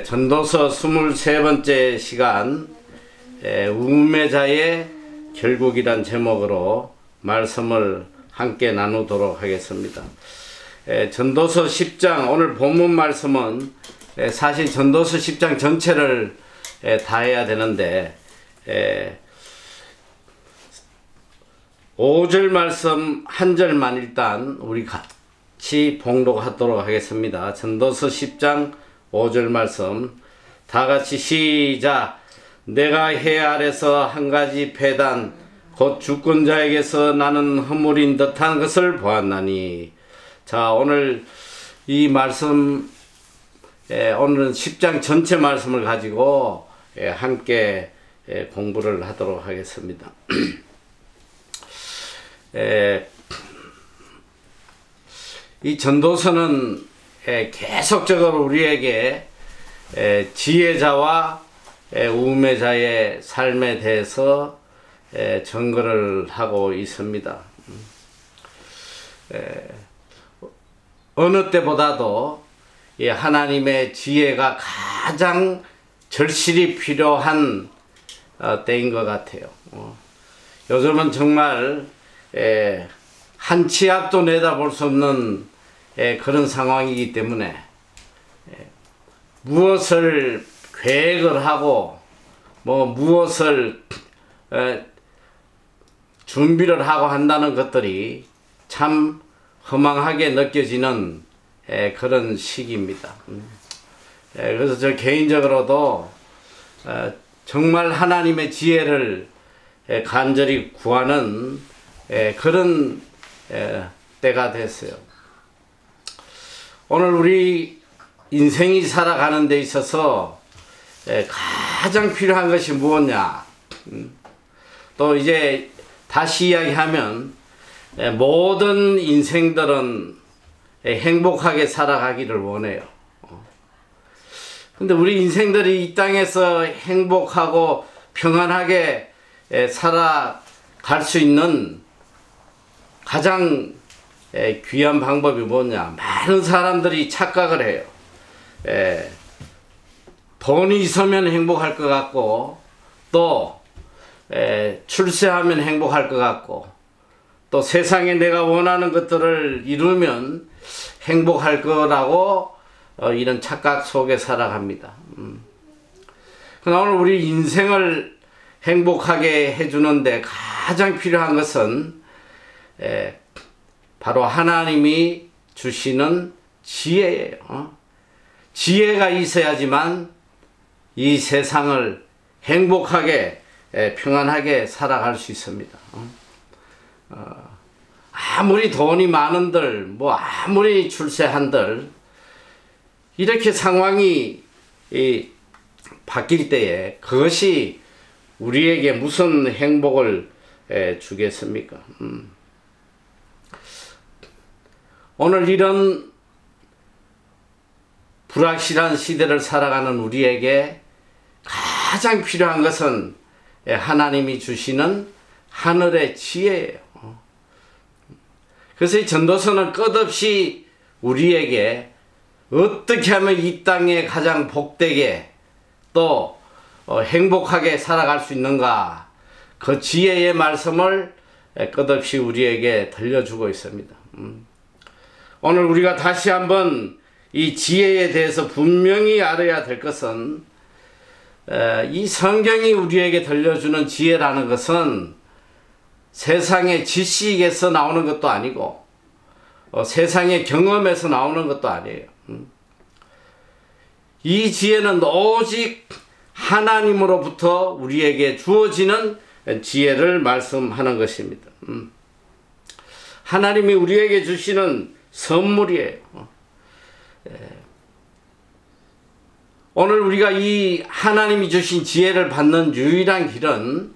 전도서 23번째 시간 우매자의 결국이란 제목으로 말씀을 함께 나누도록 하겠습니다. 전도서 10장 오늘 본문 말씀은 사실 전도서 10장 전체를 다 해야 되는데 5절 말씀 한 절만 일단 우리 같이 봉독하도록 하겠습니다. 전도서 10장 5절 말씀 다 같이 시작. 내가 해 아래서 한 가지 배단 곧 주권자에게서 나는 허물인 듯한 것을 보았나니. 자, 오늘 이 말씀 오늘은 10장 전체 말씀을 가지고 함께 공부를 하도록 하겠습니다. 이 전도서는 계속적으로 우리에게 지혜자와 우매자의 삶에 대해서 증거를 하고 있습니다. 어느 때보다도 하나님의 지혜가 가장 절실히 필요한 때인 것 같아요. 요즘은 정말 한 치 앞도 내다볼 수 없는 그런 상황이기 때문에 무엇을 계획을 하고 무엇을 준비를 하고 한다는 것들이 참 허망하게 느껴지는 그런 시기입니다. 그래서 저 개인적으로도 정말 하나님의 지혜를 간절히 구하는 그런 때가 됐어요. 오늘 우리 인생이 살아가는 데 있어서 가장 필요한 것이 무엇냐? 또 이제 다시 이야기하면 모든 인생들은 행복하게 살아가기를 원해요. 근데 우리 인생들이 이 땅에서 행복하고 평안하게 살아갈 수 있는 가장 귀한 방법이 뭐냐? 많은 사람들이 착각을 해요. 돈이 있으면 행복할 것 같고, 또 출세하면 행복할 것 같고, 또 세상에 내가 원하는 것들을 이루면 행복할 거라고 이런 착각 속에 살아갑니다. 그러나 오늘 우리 인생을 행복하게 해주는데 가장 필요한 것은 바로 하나님이 주시는 지혜예요. 지혜가 있어야지만 이 세상을 행복하게 평안하게 살아갈 수 있습니다. 아무리 돈이 많은들 아무리 출세한들 이렇게 상황이 바뀔 때에 그것이 우리에게 무슨 행복을 주겠습니까? 오늘 이런 불확실한 시대를 살아가는 우리에게 가장 필요한 것은 하나님이 주시는 하늘의 지혜예요. 그래서 이 전도서는 끝없이 우리에게 어떻게 하면 이 땅에 가장 복되게 또 행복하게 살아갈 수 있는가, 그 지혜의 말씀을 끝없이 우리에게 들려주고 있습니다. 오늘 우리가 다시 한번 이 지혜에 대해서 분명히 알아야 될 것은 이 성경이 우리에게 들려주는 지혜라는 것은 세상의 지식에서 나오는 것도 아니고 세상의 경험에서 나오는 것도 아니에요. 이 지혜는 오직 하나님으로부터 우리에게 주어지는 지혜를 말씀하는 것입니다. 하나님이 우리에게 주시는 선물이에요. 오늘 우리가 이 하나님이 주신 지혜를 받는 유일한 길은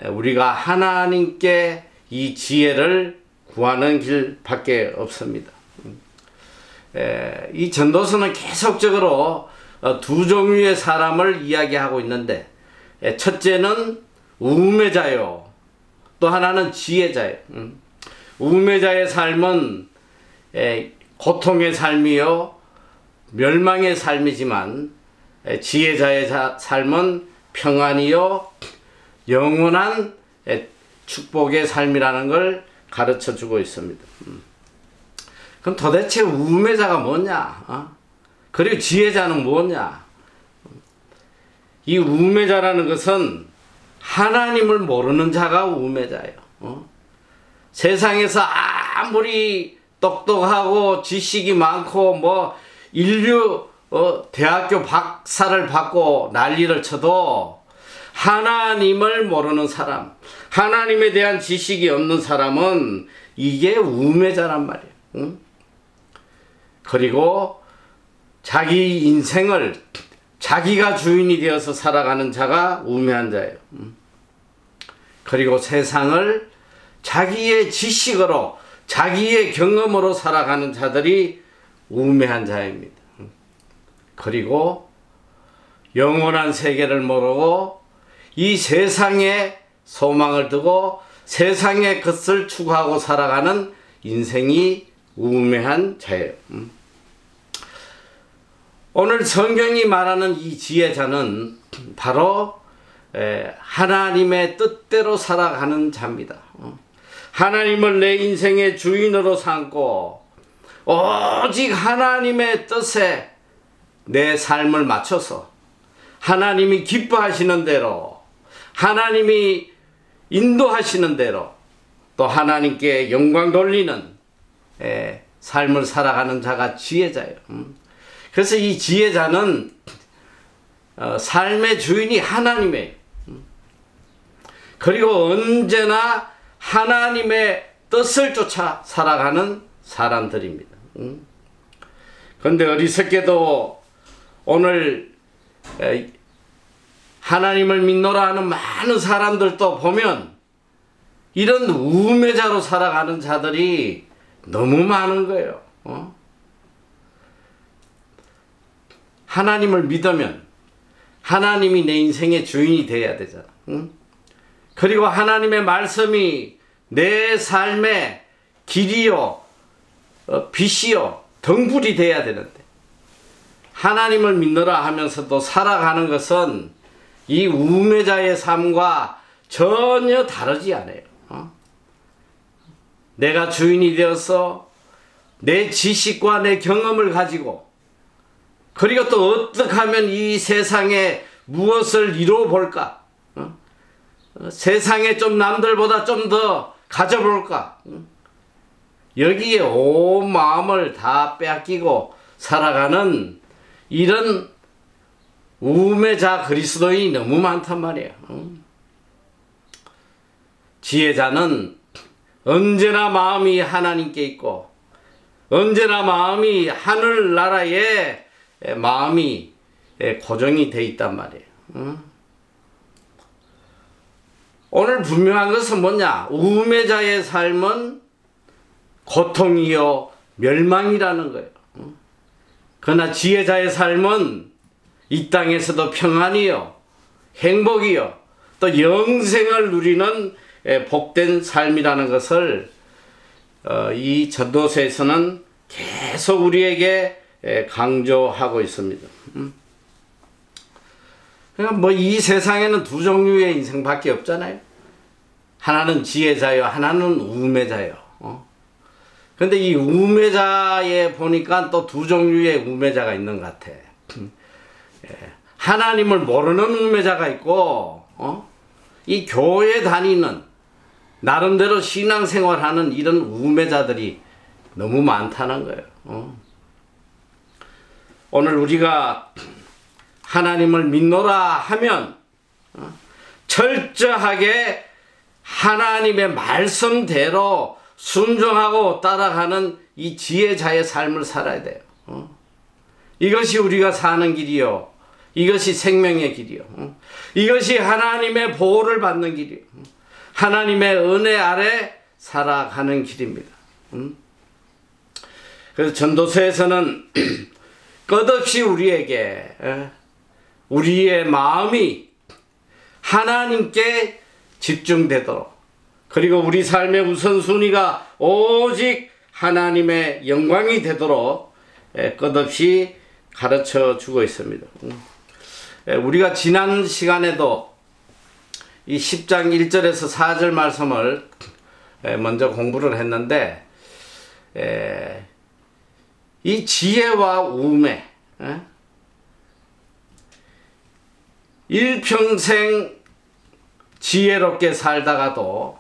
우리가 하나님께 이 지혜를 구하는 길밖에 없습니다. 이 전도서는 계속적으로 두 종류의 사람을 이야기하고 있는데, 첫째는 우매자요, 또 하나는 지혜자예요. 우매자의 삶은 고통의 삶이요 멸망의 삶이지만 지혜자의 삶은 평안이요 영원한 축복의 삶이라는 걸 가르쳐 주고 있습니다. 그럼 도대체 우매자가 뭐냐? 그리고 지혜자는 뭐냐? 이 우매자라는 것은 하나님을 모르는 자가 우매자예요. 세상에서 아무리 똑똑하고 지식이 많고 뭐 인류 대학교 박사를 받고 난리를 쳐도 하나님을 모르는 사람, 하나님에 대한 지식이 없는 사람은 이게 우매자란 말이에요. 그리고 자기 인생을 자기가 주인이 되어서 살아가는 자가 우매한 자예요. 그리고 세상을 자기의 지식으로 자기의 경험으로 살아가는 자들이 우매한 자입니다. 그리고 영원한 세계를 모르고 이 세상에 소망을 두고 세상의 것을 추구하고 살아가는 인생이 우매한 자예요. 오늘 성경이 말하는 이 지혜자는 바로 하나님의 뜻대로 살아가는 자입니다. 하나님을 내 인생의 주인으로 삼고 오직 하나님의 뜻에 내 삶을 맞춰서 하나님이 기뻐하시는 대로 하나님이 인도하시는 대로 또 하나님께 영광 돌리는 삶을 살아가는 자가 지혜자예요. 그래서 이 지혜자는 삶의 주인이 하나님이에요. 그리고 언제나 하나님의 뜻을 쫓아 살아가는 사람들입니다. 그런데 어리석게도 오늘 하나님을 믿노라 하는 많은 사람들도 보면 이런 우매자로 살아가는 자들이 너무 많은 거예요. 하나님을 믿으면 하나님이 내 인생의 주인이 되어야 되잖아. 그리고 하나님의 말씀이 내 삶의 길이요 빛이요 등불이 되어야 되는데 하나님을 믿노라 하면서도 살아가는 것은 이 우매자의 삶과 전혀 다르지 않아요. 내가 주인이 되어서 내 지식과 내 경험을 가지고 그리고 또 어떻게 하면 이 세상에 무엇을 이루어 볼까? 세상에 좀 남들보다 좀 더 가져볼까? 여기에 온 마음을 다 빼앗기고 살아가는 이런 우매자 그리스도인이 너무 많단 말이에요. 지혜자는 언제나 마음이 하나님께 있고 언제나 마음이 하늘나라에 마음이 고정이 돼 있단 말이에요. 오늘 분명한 것은 뭐냐? 우매자의 삶은 고통이요 멸망이라는 거예요. 그러나 지혜자의 삶은 이 땅에서도 평안이요 행복이요 또 영생을 누리는 복된 삶이라는 것을 이 전도서에서는 계속 우리에게 강조하고 있습니다. 그러니까 뭐 이 세상에는 두 종류의 인생밖에 없잖아요. 하나는 지혜자요, 하나는 우매자요. 근데 이 우매자에 보니까 또 두 종류의 우매자가 있는 것 같아. 하나님을 모르는 우매자가 있고, 이 교회 다니는 나름대로 신앙생활하는 이런 우매자들이 너무 많다는 거예요. 오늘 우리가 하나님을 믿노라 하면 철저하게 하나님의 말씀대로 순종하고 따라가는 이 지혜자의 삶을 살아야 돼요. 이것이 우리가 사는 길이요. 이것이 생명의 길이요. 이것이 하나님의 보호를 받는 길이요. 하나님의 은혜 아래 살아가는 길입니다. 그래서 전도서에서는 끝없이 우리에게 우리의 마음이 하나님께 집중되도록 그리고 우리 삶의 우선순위가 오직 하나님의 영광이 되도록 끝없이 가르쳐 주고 있습니다. 우리가 지난 시간에도 이 10장 1절에서 4절 말씀을 먼저 공부를 했는데, 이 지혜와 우매, 일평생 지혜롭게 살다가도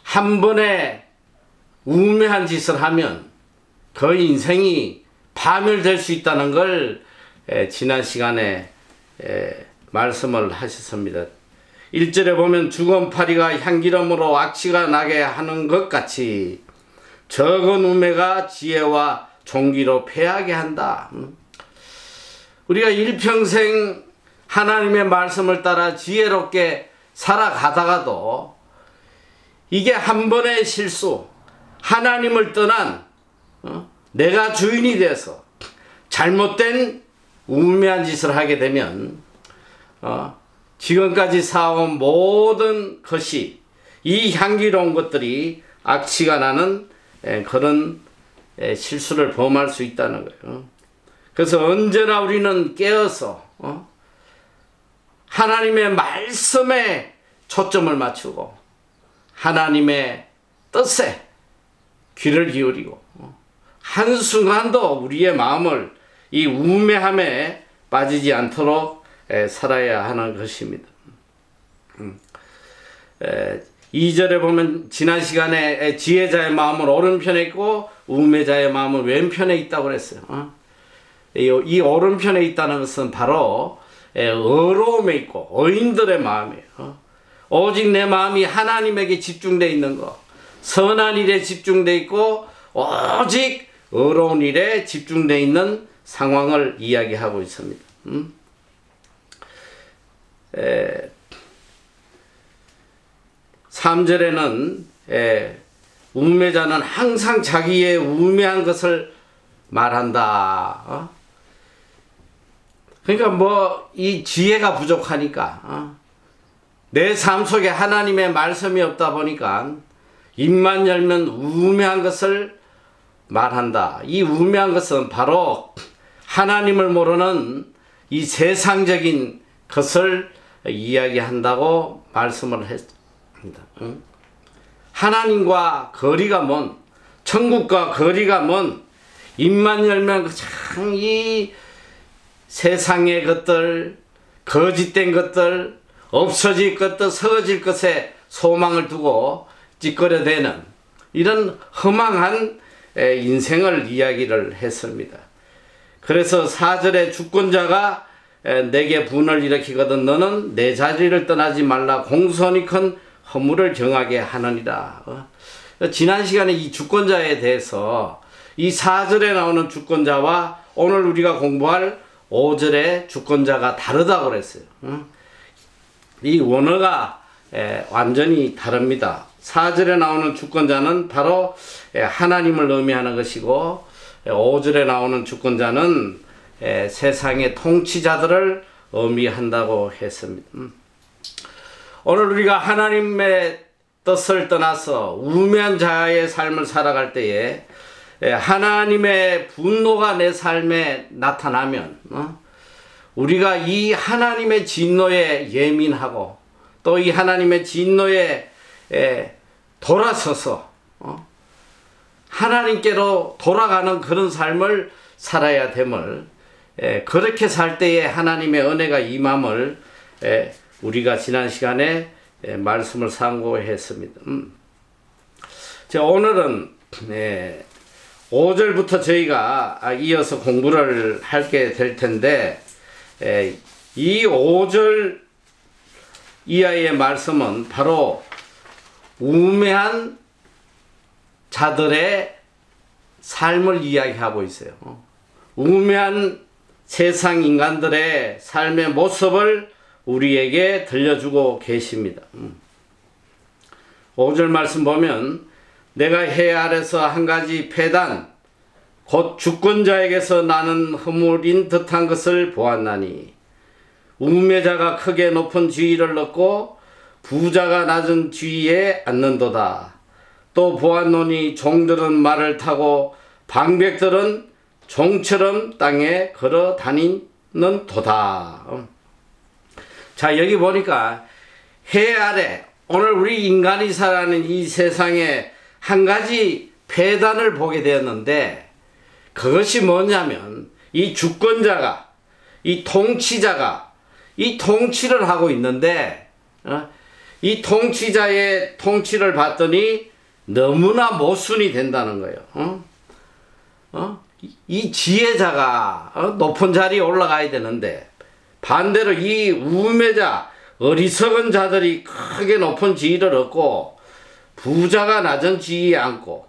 한 번에 우매한 짓을 하면 그 인생이 파멸될 수 있다는 걸 지난 시간에 말씀을 하셨습니다. 1절에 보면 주검파리가 향기름으로 악취가 나게 하는 것 같이 적은 우매가 지혜와 종기로 패하게 한다. 우리가 일평생 하나님의 말씀을 따라 지혜롭게 살아가다가도 이게 한 번의 실수, 하나님을 떠난 내가 주인이 돼서 잘못된 우매한 짓을 하게 되면 지금까지 쌓아온 모든 것이, 이 향기로운 것들이 악취가 나는 그런 실수를 범할 수 있다는 거예요. 그래서 언제나 우리는 깨어서 하나님의 말씀에 초점을 맞추고 하나님의 뜻에 귀를 기울이고 한순간도 우리의 마음을 이 우매함에 빠지지 않도록 살아야 하는 것입니다. 2절에 보면 지난 시간에 지혜자의 마음은 오른편에 있고 우매자의 마음은 왼편에 있다고 그랬어요. 이 오른편에 있다는 것은 바로 어려움에 있고 어인들의 마음이에요. 오직 내 마음이 하나님에게 집중되어 있는 것, 선한 일에 집중되어 있고 오직 어려운 일에 집중되어 있는 상황을 이야기하고 있습니다. 3절에는 우매자는 항상 자기의 우매한 것을 말한다. 그러니까 이 지혜가 부족하니까 내 삶 속에 하나님의 말씀이 없다 보니까 입만 열면 우매한 것을 말한다. 이 우매한 것은 바로 하나님을 모르는 이 세상적인 것을 이야기한다고 말씀을 했습니다. 하나님과 거리가 먼, 천국과 거리가 먼, 입만 열면 참 이 세상의 것들, 거짓된 것들, 없어질 것들, 서거질 것에 소망을 두고 찌꺼려대는 이런 허망한 인생을 이야기를 했습니다. 그래서 4절에 주권자가 내게 분을 일으키거든 너는 내 자리를 떠나지 말라 공손히 큰 허물을 정하게 하느니라. 지난 시간에 이 주권자에 대해서 이 4절에 나오는 주권자와 오늘 우리가 공부할 5절의 주권자가 다르다고 그랬어요. 이 원어가 완전히 다릅니다. 4절에 나오는 주권자는 바로 하나님을 의미하는 것이고 5절에 나오는 주권자는 세상의 통치자들을 의미한다고 했습니다. 오늘 우리가 하나님의 뜻을 떠나서 우매한 자의 삶을 살아갈 때에 하나님의 분노가 내 삶에 나타나면 우리가 이 하나님의 진노에 예민하고 또 이 하나님의 진노에 돌아서서 하나님께로 돌아가는 그런 삶을 살아야 됨을, 그렇게 살 때에 하나님의 은혜가 임함을 우리가 지난 시간에 말씀을 상고했습니다. 자, 오늘은 5절부터 저희가 이어서 공부를 하게 될 텐데, 이 5절 이하의 말씀은 바로 우매한 자들의 삶을 이야기하고 있어요. 우매한 세상 인간들의 삶의 모습을 우리에게 들려주고 계십니다. 5절 말씀 보면 내가 해 아래서 한 가지 폐단 곧 주권자에게서 나는 허물인 듯한 것을 보았나니 우매자가 크게 높은 지위를 얻고 부자가 낮은 지위에 앉는도다. 또 보았노니 종들은 말을 타고 방백들은 종처럼 땅에 걸어 다니는 도다. 자, 여기 보니까 해 아래 오늘 우리 인간이 살아가는 이 세상에 한 가지 폐단을 보게 되었는데, 그것이 뭐냐면 이 주권자가, 이 통치자가 이 통치를 하고 있는데, 이 통치자의 통치를 봤더니 너무나 모순이 된다는 거예요. 이 지혜자가 높은 자리에 올라가야 되는데, 반대로 이 우매자, 어리석은 자들이 크게 높은 지위를 얻고 부자가 낮은 지위에 앉고,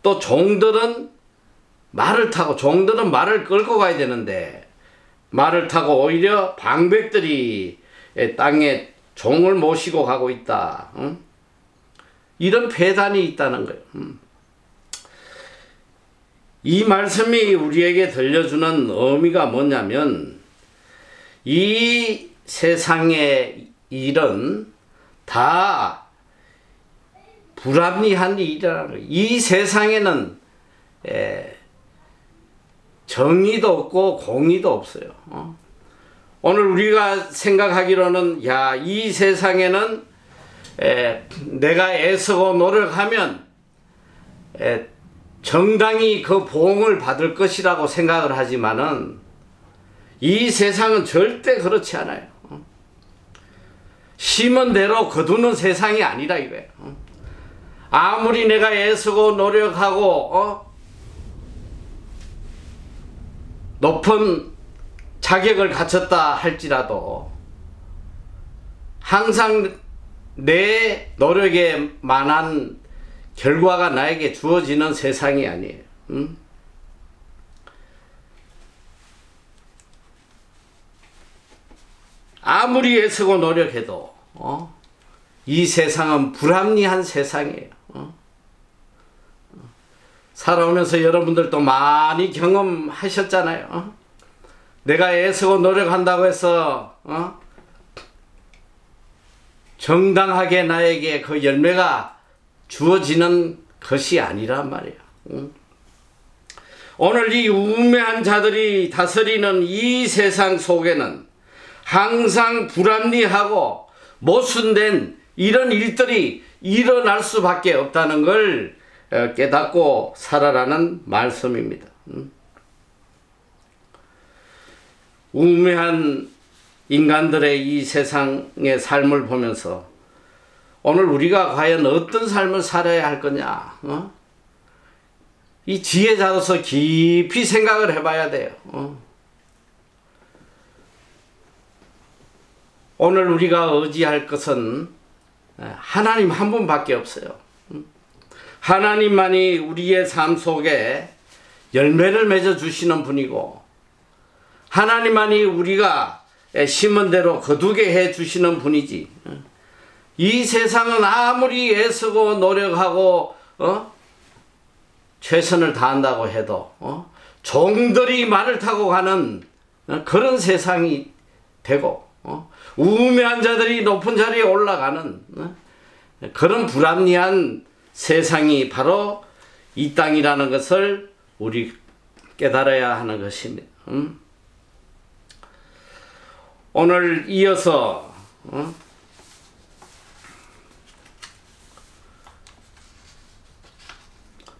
또 종들은 말을 타고, 종들은 말을 끌고 가야 되는데 말을 타고 오히려 방백들이 땅에 종을 모시고 가고 있다. 이런 폐단이 있다는 거예요. 이 말씀이 우리에게 들려주는 의미가 뭐냐면, 이 세상의 일은 다 불합리한 일이라는 거예요. 이 세상에는 정의도 없고 공의도 없어요. 오늘 우리가 생각하기로는, 야, 이 세상에는 내가 애쓰고 노력하면 정당히 그 보응을 받을 것이라고 생각을 하지만은, 이 세상은 절대 그렇지 않아요. 심은 대로 거두는 세상이 아니라 이거예요. 아무리 내가 애쓰고 노력하고 높은 자격을 갖췄다 할지라도 항상 내 노력에 만한 결과가 나에게 주어지는 세상이 아니에요. 아무리 애쓰고 노력해도 이 세상은 불합리한 세상이에요. 살아오면서 여러분들도 많이 경험하셨잖아요. 내가 애쓰고 노력한다고 해서 정당하게 나에게 그 열매가 주어지는 것이 아니란 말이에요. 오늘 이 우매한 자들이 다스리는 이 세상 속에는 항상 불합리하고 모순된 이런 일들이 일어날 수밖에 없다는 걸 깨닫고 살아라는 말씀입니다. 우매한 인간들의 이 세상의 삶을 보면서 오늘 우리가 과연 어떤 삶을 살아야 할 거냐, 이 지혜자로서 깊이 생각을 해봐야 돼요. 오늘 우리가 의지할 것은 하나님 한 분밖에 없어요. 하나님만이 우리의 삶 속에 열매를 맺어 주시는 분이고, 하나님만이 우리가 심은 대로 거두게 해 주시는 분이지, 이 세상은 아무리 애쓰고 노력하고 최선을 다한다고 해도 종들이 말을 타고 가는 그런 세상이 되고, 우매한 자들이 높은 자리에 올라가는 그런 불합리한 세상이 바로 이 땅이라는 것을 우리 깨달아야 하는 것입니다. 오늘 이어서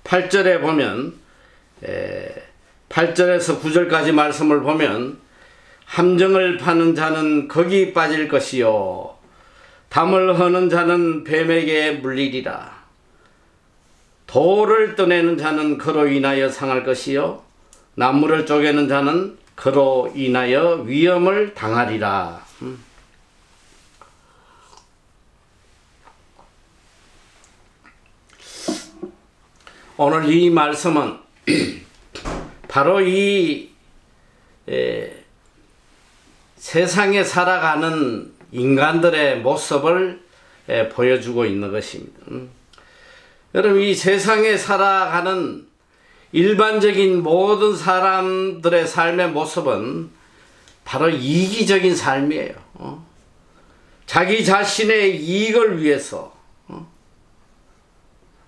8절에 보면, 8절에서 9절까지 말씀을 보면, 함정을 파는 자는 거기 빠질 것이요 담을 허는 자는 뱀에게 물리리라. 돌을 떠내는 자는 그로 인하여 상할 것이요 나무를 쪼개는 자는 그로 인하여 위험을 당하리라. 오늘 이 말씀은 바로 이 세상에 살아가는 인간들의 모습을 보여주고 있는 것입니다. 여러분, 이 세상에 살아가는 일반적인 모든 사람들의 삶의 모습은 바로 이기적인 삶이에요. 자기 자신의 이익을 위해서,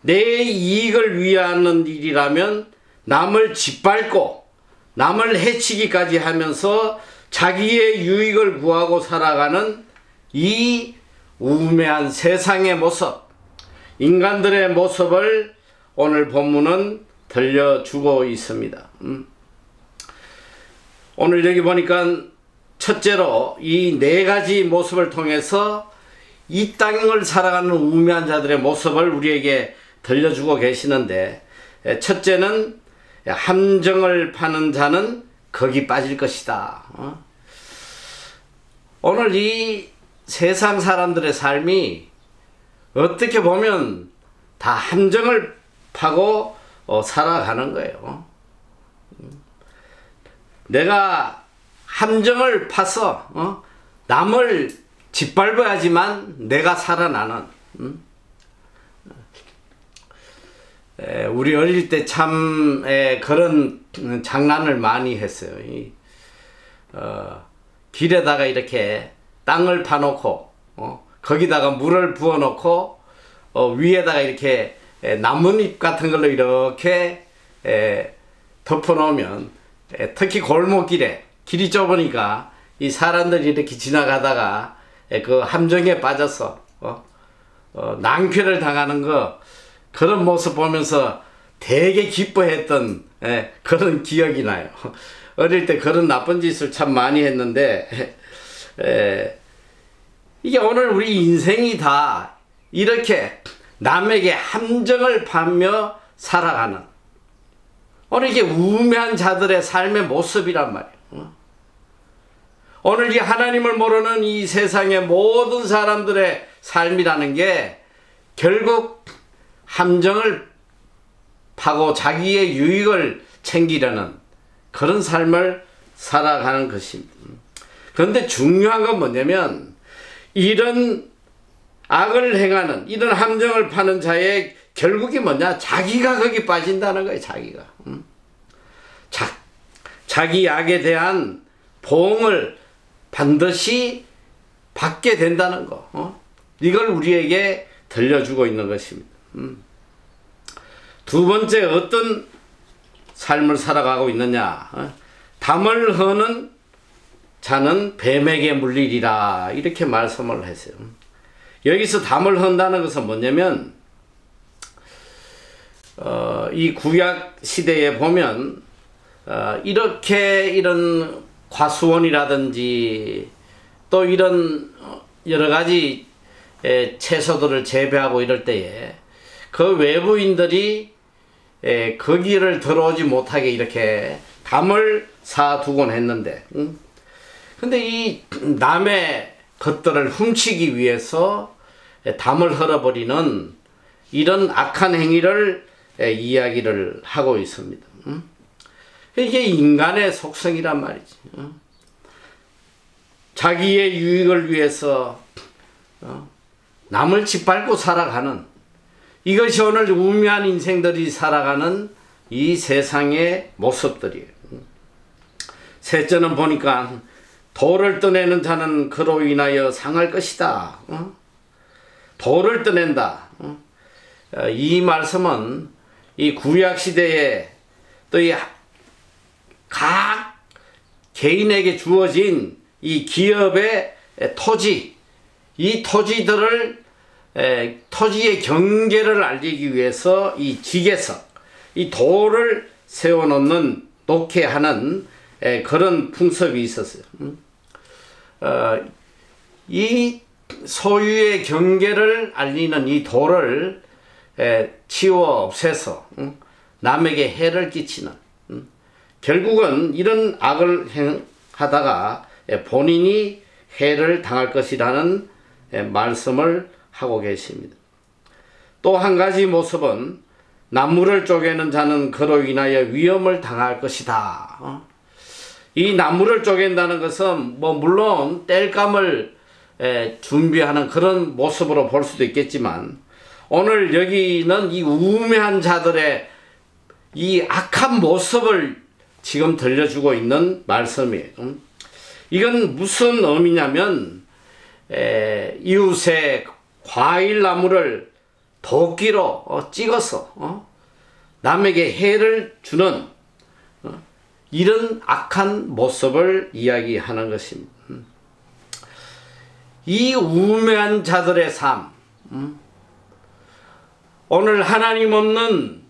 내 이익을 위하는 일이라면 남을 짓밟고 남을 해치기까지 하면서 자기의 유익을 구하고 살아가는 이 우매한 세상의 모습, 인간들의 모습을 오늘 본문은 들려주고 있습니다. 오늘 여기 보니까 첫째로 이 네 가지 모습을 통해서 이 땅을 살아가는 우매한 자들의 모습을 우리에게 들려주고 계시는데, 첫째는 함정을 파는 자는 거기 빠질 것이다. 오늘 이 세상 사람들의 삶이 어떻게 보면 다 함정을 파고 살아가는 거예요. 내가 함정을 파서 남을 짓밟아야지만 내가 살아나는, 우리 어릴 때 참 그런 장난을 많이 했어요. 길에다가 이렇게 땅을 파놓고 거기다가 물을 부어놓고 위에다가 이렇게 나뭇잎 같은 걸로 이렇게 덮어놓으면, 특히 골목길에 길이 좁으니까 이 사람들이 이렇게 지나가다가 그 함정에 빠져서 낭패를 당하는 거, 그런 모습 보면서 되게 기뻐했던 그런 기억이 나요. 어릴 때 그런 나쁜 짓을 참 많이 했는데, 이게 오늘 우리 인생이 다 이렇게 남에게 함정을 파며 살아가는, 오늘 이게 우매한 자들의 삶의 모습이란 말이에요. 오늘 이 하나님을 모르는 이 세상의 모든 사람들의 삶이라는 게 결국 함정을 파고 자기의 유익을 챙기려는 그런 삶을 살아가는 것입니다. 그런데 중요한 건 뭐냐면, 이런 악을 행하는, 이런 함정을 파는 자의 결국이 뭐냐? 자기가 거기 빠진다는 거예요. 자기가. 자기 악에 대한 보응을 반드시 받게 된다는 거. 이걸 우리에게 들려주고 있는 것입니다. 두 번째, 어떤 삶을 살아가고 있느냐? 담을 허는 자는 뱀에게 물리리라, 이렇게 말씀을 했어요. 여기서 담을 헌다는 것은 뭐냐면, 이 구약 시대에 보면 이렇게 이런 과수원이라든지 또 이런 여러 가지 채소들을 재배하고 이럴 때에 그 외부인들이 거기를 들어오지 못하게 이렇게 담을 쌓아두곤 했는데, 근데 이 남의 것들을 훔치기 위해서 담을 헐어버리는 이런 악한 행위를 이야기를 하고 있습니다. 이게 인간의 속성이란 말이지. 자기의 유익을 위해서 남을 짓밟고 살아가는, 이것이 오늘 우매한 인생들이 살아가는 이 세상의 모습들이에요. 셋째는 보니까 돌을 떠내는 자는 그로 인하여 상할 것이다. 돌을 떠낸다. 이 말씀은 이 구약 시대에 또 이 각 개인에게 주어진 이 기업의 토지, 이 토지들을 토지의 경계를 알리기 위해서 이 지게석, 이 돌을 놓게 하는 그런 풍습이 있었어요. 이 소유의 경계를 알리는 이 돌을 치워 없애서 남에게 해를 끼치는, 결국은 이런 악을 행하다가 본인이 해를 당할 것이라는 말씀을 하고 계십니다. 또 한 가지 모습은 나무를 쪼개는 자는 그로 인하여 위험을 당할 것이다. 이 나무를 쪼갠다는 것은 물론 땔감을 준비하는 그런 모습으로 볼 수도 있겠지만, 오늘 여기는 이 우매한 자들의 이 악한 모습을 지금 들려주고 있는 말씀이에요. 이건 무슨 의미냐면, 이웃의 과일나무를 도끼로 찍어서 남에게 해를 주는 이런 악한 모습을 이야기하는 것입니다. 이 우매한 자들의 삶, 오늘 하나님 없는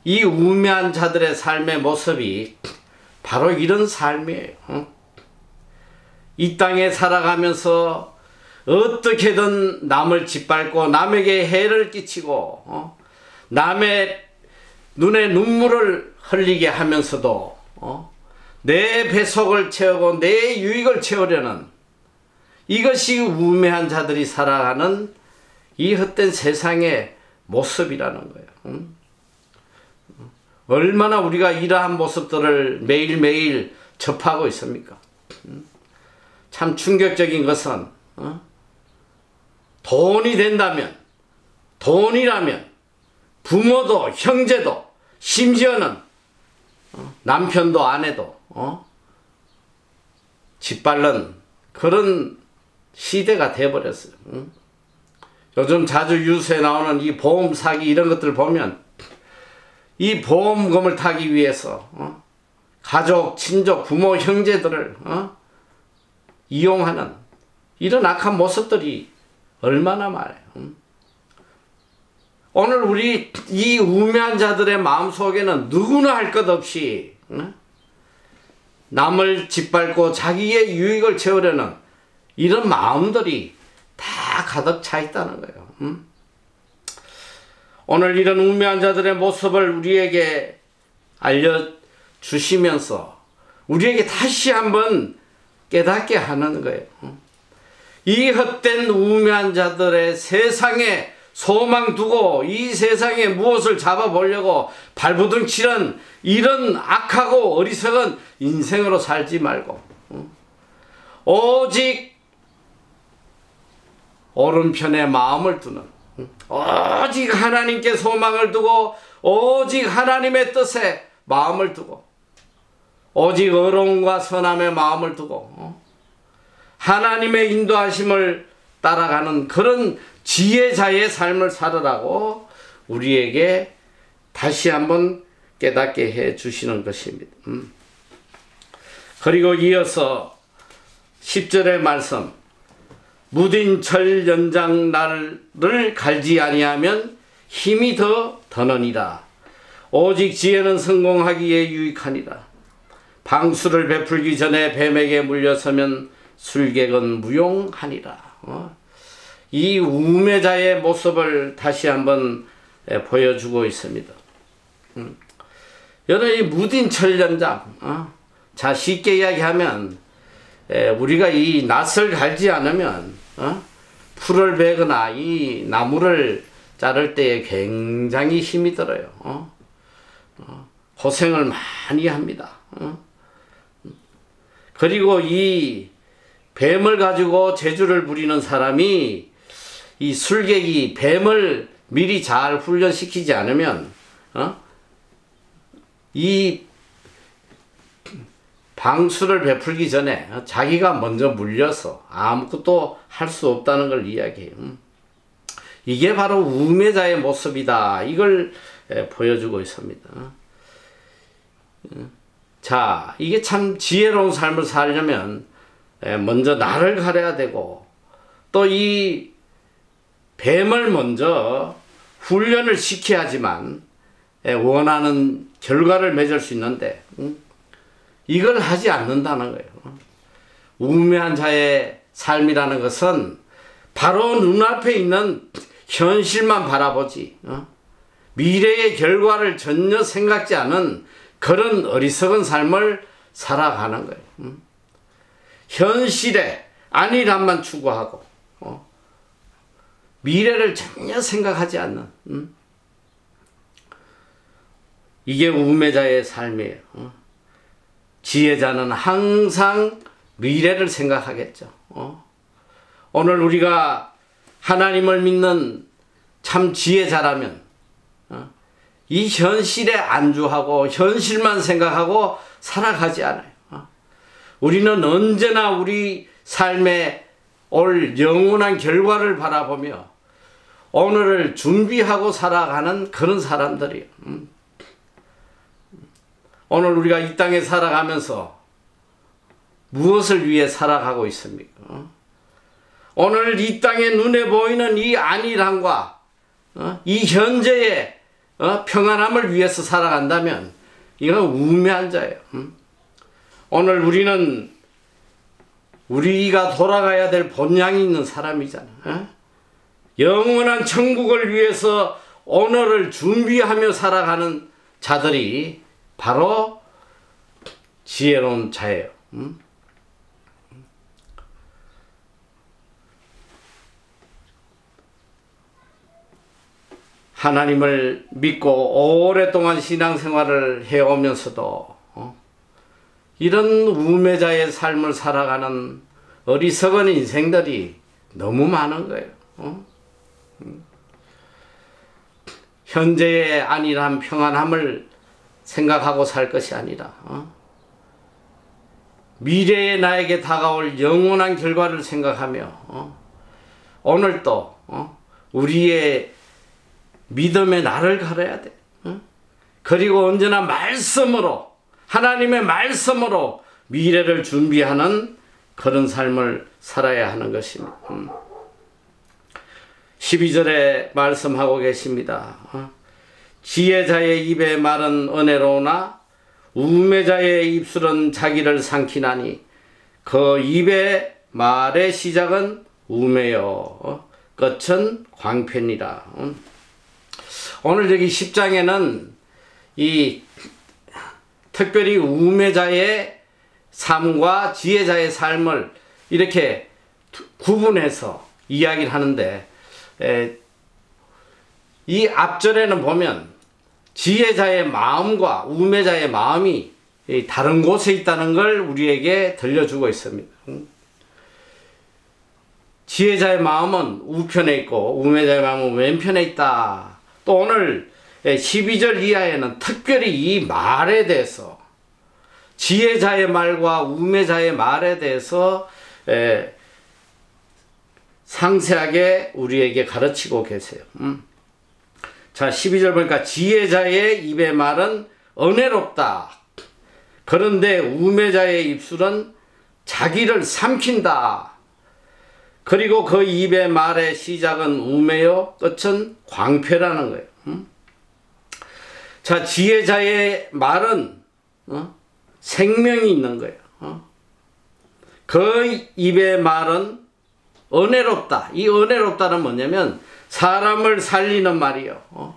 이 우매한 자들의 삶의 모습이 바로 이런 삶이에요. 이 땅에 살아가면서 어떻게든 남을 짓밟고 남에게 해를 끼치고 남의 눈에 눈물을 흘리게 하면서도 내 배속을 채우고 내 유익을 채우려는, 이것이 우매한 자들이 살아가는 이 헛된 세상의 모습이라는 거예요. 얼마나 우리가 이러한 모습들을 매일매일 접하고 있습니까? 참 충격적인 것은 돈이 된다면, 돈이라면 부모도 형제도 심지어는 남편도 아내도 짓밟는 그런 시대가 돼버렸어요. 요즘 자주 뉴스에 나오는 이 보험 사기 이런 것들 보면 이 보험금을 타기 위해서 가족, 친족, 부모, 형제들을 이용하는 이런 악한 모습들이 얼마나 많아요. 오늘 우리 이 우매한 자들의 마음속에는 누구나 할 것 없이 남을 짓밟고 자기의 유익을 채우려는 이런 마음들이 다 가득 차 있다는 거예요. 오늘 이런 우매한 자들의 모습을 우리에게 알려주시면서 우리에게 다시 한번 깨닫게 하는 거예요. 이 헛된 우매한 자들의 세상에 소망 두고 이 세상에 무엇을 잡아보려고 발부둥치는 이런 악하고 어리석은 인생으로 살지 말고 오직 오른편에 마음을 두는, 오직 하나님께 소망을 두고 오직 하나님의 뜻에 마음을 두고 오직 의로움과 선함의 마음을 두고 하나님의 인도하심을 따라가는 그런 지혜자의 삶을 살으라고 우리에게 다시 한번 깨닫게 해 주시는 것입니다. 그리고 이어서 10절의 말씀, 무딘 철 연장 날을 갈지 아니하면 힘이 더 더느니라. 오직 지혜는 성공하기에 유익하니라. 방수를 베풀기 전에 뱀에게 물려서면 술객은 무용하니라. 이 우매자의 모습을 다시 한번 보여주고 있습니다. 여러분, 이 무딘 철연장, 자, 쉽게 이야기하면 우리가 이 낫을 갈지 않으면 풀을 베거나 이 나무를 자를 때에 굉장히 힘이 들어요. 고생을 많이 합니다. 그리고 이 뱀을 가지고 재주를 부리는 사람이 이 술객이 뱀을 미리 잘 훈련시키지 않으면 이 방수를 베풀기 전에 자기가 먼저 물려서 아무것도 할 수 없다는 걸 이야기해요. 이게 바로 우매자의 모습이다. 이걸 보여주고 있습니다. 자, 이게 참 지혜로운 삶을 살려면 먼저 나를 가려야 되고 또 이 뱀을 먼저 훈련을 시켜야지만 원하는 결과를 맺을 수 있는데 이걸 하지 않는다는 거예요. 우매한 자의 삶이라는 것은 바로 눈앞에 있는 현실만 바라보지 미래의 결과를 전혀 생각지 않은 그런 어리석은 삶을 살아가는 거예요. 현실에 안일함만 추구하고 미래를 전혀 생각하지 않는 이게 우매자의 삶이에요. 지혜자는 항상 미래를 생각하겠죠. 오늘 우리가 하나님을 믿는 참 지혜자라면 이 현실에 안주하고 현실만 생각하고 살아가지 않아요. 우리는 언제나 우리 삶에 올 영원한 결과를 바라보며 오늘을 준비하고 살아가는 그런 사람들이에요. 오늘 우리가 이 땅에 살아가면서 무엇을 위해 살아가고 있습니까? 오늘 이 땅에 눈에 보이는 이 안일함과 이 현재의 평안함을 위해서 살아간다면 이건 우매한 자예요. 오늘 우리는 우리가 돌아가야 될 본향이 있는 사람이잖아. 영원한 천국을 위해서 오늘을 준비하며 살아가는 자들이 바로 지혜로운 자예요. 하나님을 믿고 오랫동안 신앙생활을 해오면서도 이런 우매자의 삶을 살아가는 어리석은 인생들이 너무 많은 거예요. 현재의 안일함, 평안함을 생각하고 살 것이 아니라 미래에 나에게 다가올 영원한 결과를 생각하며 오늘도 우리의 믿음의 날을 걸어야 돼. 그리고 언제나 말씀으로, 하나님의 말씀으로 미래를 준비하는 그런 삶을 살아야 하는 것입니다. 12절에 말씀하고 계십니다. 지혜자의 입의 말은 은혜로우나 우매자의 입술은 자기를 삼키나니 그 입의 말의 시작은 우매요 끝은 광팬이라. 오늘 여기 10장에는 이 특별히 우매자의 삶과 지혜자의 삶을 이렇게 구분해서 이야기를 하는데, 이 앞절에는 보면 지혜자의 마음과 우매자의 마음이 다른 곳에 있다는 걸 우리에게 들려주고 있습니다. 지혜자의 마음은 우편에 있고 우매자의 마음은 왼편에 있다. 또 오늘 12절 이하에는 특별히 이 말에 대해서, 지혜자의 말과 우매자의 말에 대해서 상세하게 우리에게 가르치고 계세요. 자, 12절 보니까 지혜자의 입의 말은 은혜롭다. 그런데 우매자의 입술은 자기를 삼킨다. 그리고 그 입의 말의 시작은 우매요 끝은 광패라는 거예요. 자, 지혜자의 말은 생명이 있는 거예요. 그 입의 말은 은혜롭다. 이 은혜롭다는 뭐냐면 사람을 살리는 말이요.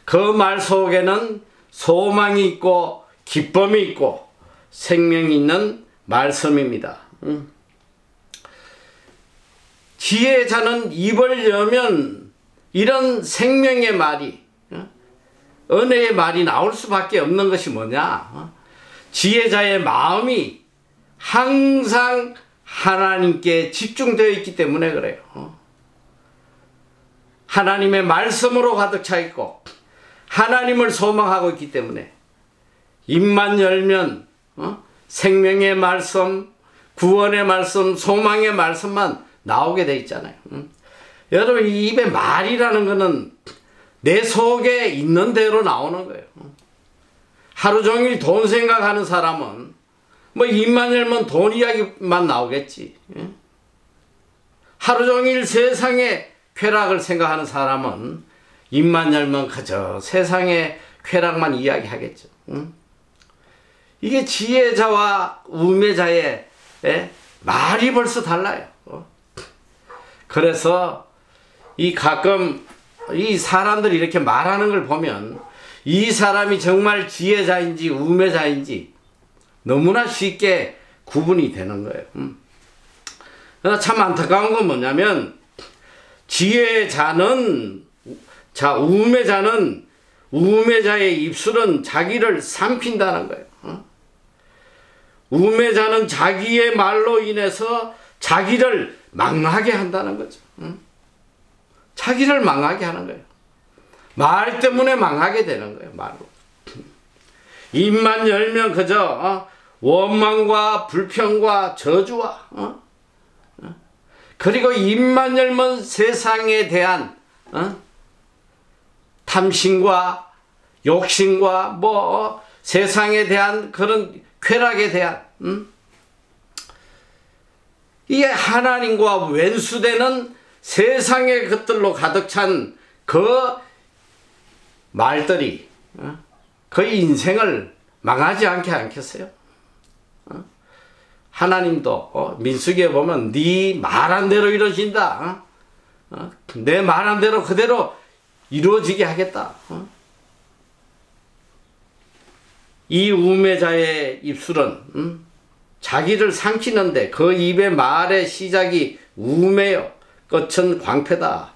그 말 속에는 소망이 있고 기쁨이 있고 생명이 있는 말씀입니다. 지혜자는 입을 여면 이런 생명의 말이, 은혜의 말이 나올 수밖에 없는 것이 뭐냐? 지혜자의 마음이 항상 하나님께 집중되어 있기 때문에 그래요. 하나님의 말씀으로 가득 차 있고 하나님을 소망하고 있기 때문에 입만 열면 생명의 말씀, 구원의 말씀, 소망의 말씀만 나오게 돼 있잖아요. 여러분, 이 입에 말이라는 거는 내 속에 있는 대로 나오는 거예요. 하루 종일 돈 생각하는 사람은 뭐 입만 열면 돈 이야기만 나오겠지. 하루 종일 세상의 쾌락을 생각하는 사람은 입만 열면 그저 세상의 쾌락만 이야기하겠죠. 이게 지혜자와 우매자의 말이 벌써 달라요. 그래서 가끔 이 사람들이 이렇게 말하는 걸 보면 이 사람이 정말 지혜자인지 우매자인지 너무나 쉽게 구분이 되는 거예요. 그러나 참 안타까운 건 뭐냐면 우매자는 우매자의 입술은 자기를 삼킨다는 거예요. 우매자는 자기의 말로 인해서 자기를 망하게 한다는 거죠. 자기를 망하게 하는 거예요. 말 때문에 망하게 되는 거예요. 말로. 입만 열면 그저 원망과 불평과 저주와 그리고 입만 열면 세상에 대한 탐심과 욕심과 세상에 대한 그런 쾌락에 대한 이게 하나님과 왼수되는 세상의 것들로 가득 찬 그 말들이 그 인생을 망하지 않게 않겠어요? 하나님도 민수기에 보면 네 말한 대로 이루어진다. 내 말한 대로 그대로 이루어지게 하겠다. 이 우매자의 입술은 자기를 삼키는데 그 입의 말의 시작이 우매요 끝은 광패다.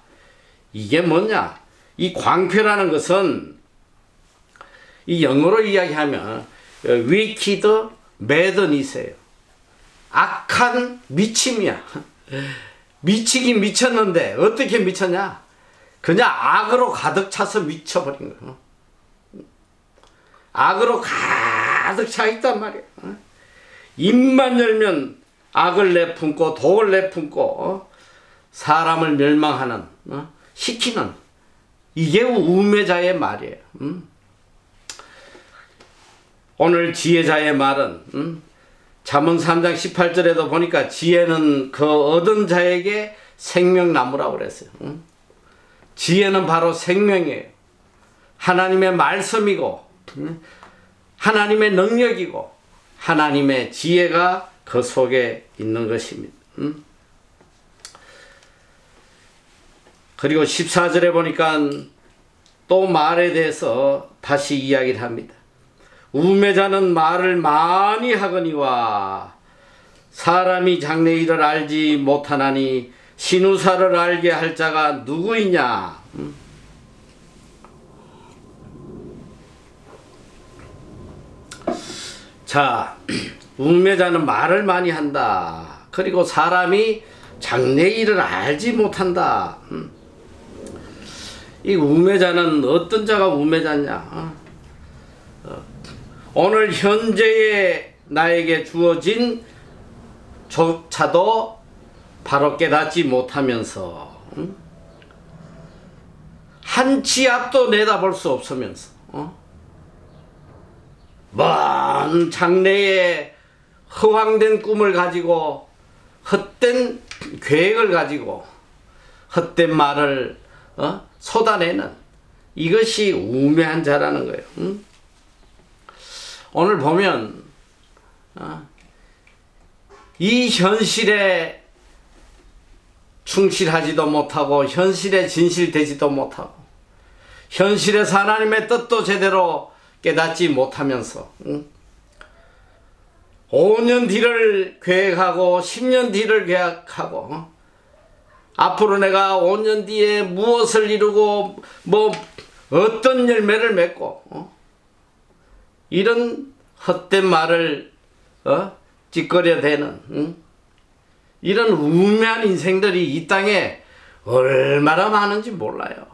이게 뭐냐? 이 광패라는 것은 이 영어로 이야기하면 wicked madness예요. 악한 미침이야. 미치긴 미쳤는데 어떻게 미쳤냐? 그냥 악으로 가득 차서 미쳐버린 거예요. 악으로 가득 차 있단 말이야. 입만 열면 악을 내품고 독을 내품고 사람을 멸망하는 시키는 이게 우매자의 말이에요. 오늘 지혜자의 말은 잠언 3장 18절에도 보니까 지혜는 그 얻은 자에게 생명나무라고 그랬어요. 지혜는 바로 생명이에요. 하나님의 말씀이고 하나님의 능력이고 하나님의 지혜가 그 속에 있는 것입니다. 그리고 14절에 보니까 또 말에 대해서 다시 이야기를 합니다. 우매자는 말을 많이 하거니와 사람이 장래일을 알지 못하나니 신우사를 알게 할 자가 누구이냐. 자, 우매자는 말을 많이 한다. 그리고 사람이 장래일을 알지 못한다. 이 우매자는 어떤 자가 우매자냐? 오늘 현재의 나에게 주어진 조차도 바로 깨닫지 못하면서 한 치 앞도 내다볼 수 없으면서 먼 장래에 허황된 꿈을 가지고 헛된 계획을 가지고 헛된 말을 쏟아내는 이것이 우매한 자라는 거예요. 오늘 보면 이 현실에 충실하지도 못하고 현실에 진실되지도 못하고 현실에서 하나님의 뜻도 제대로 깨닫지 못하면서 5년 뒤를 계획하고 10년 뒤를 계획하고 앞으로 내가 5년 뒤에 무엇을 이루고 뭐 어떤 열매를 맺고 이런 헛된 말을 찌꺼려대는 이런 우매한 인생들이 이 땅에 얼마나 많은지 몰라요.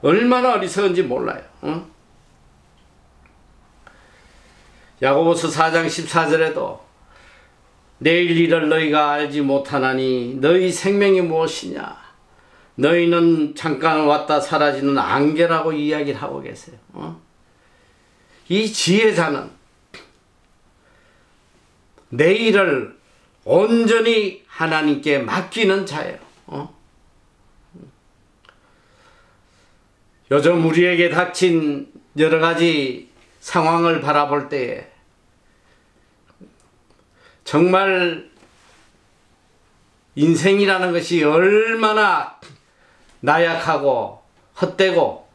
얼마나 어리석은지 몰라요. 야고보서 4장 14절에도 내일 일을 너희가 알지 못하나니 너희 생명이 무엇이냐. 너희는 잠깐 왔다 사라지는 안개라고 이야기를 하고 계세요. 이 지혜자는 내일을 온전히 하나님께 맡기는 자예요. 요즘 우리에게 닥친 여러 가지 상황을 바라볼 때에 정말 인생이라는 것이 얼마나 나약하고 헛되고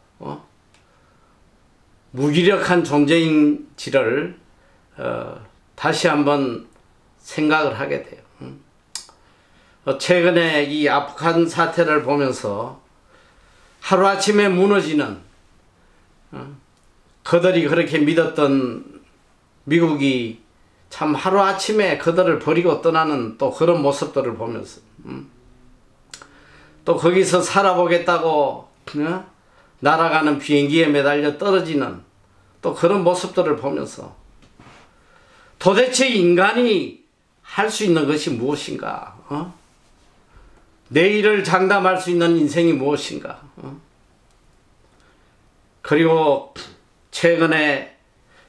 무기력한 존재인지를 다시 한번 생각을 하게 돼요. 최근에 이 아프간 사태를 보면서 하루아침에 무너지는 그들이 그렇게 믿었던 미국이 참 하루아침에 그들을 버리고 떠나는 또 그런 모습들을 보면서 또 거기서 살아보겠다고 날아가는 비행기에 매달려 떨어지는 또 그런 모습들을 보면서 도대체 인간이 할 수 있는 것이 무엇인가? 내일을 장담할 수 있는 인생이 무엇인가? 그리고 최근에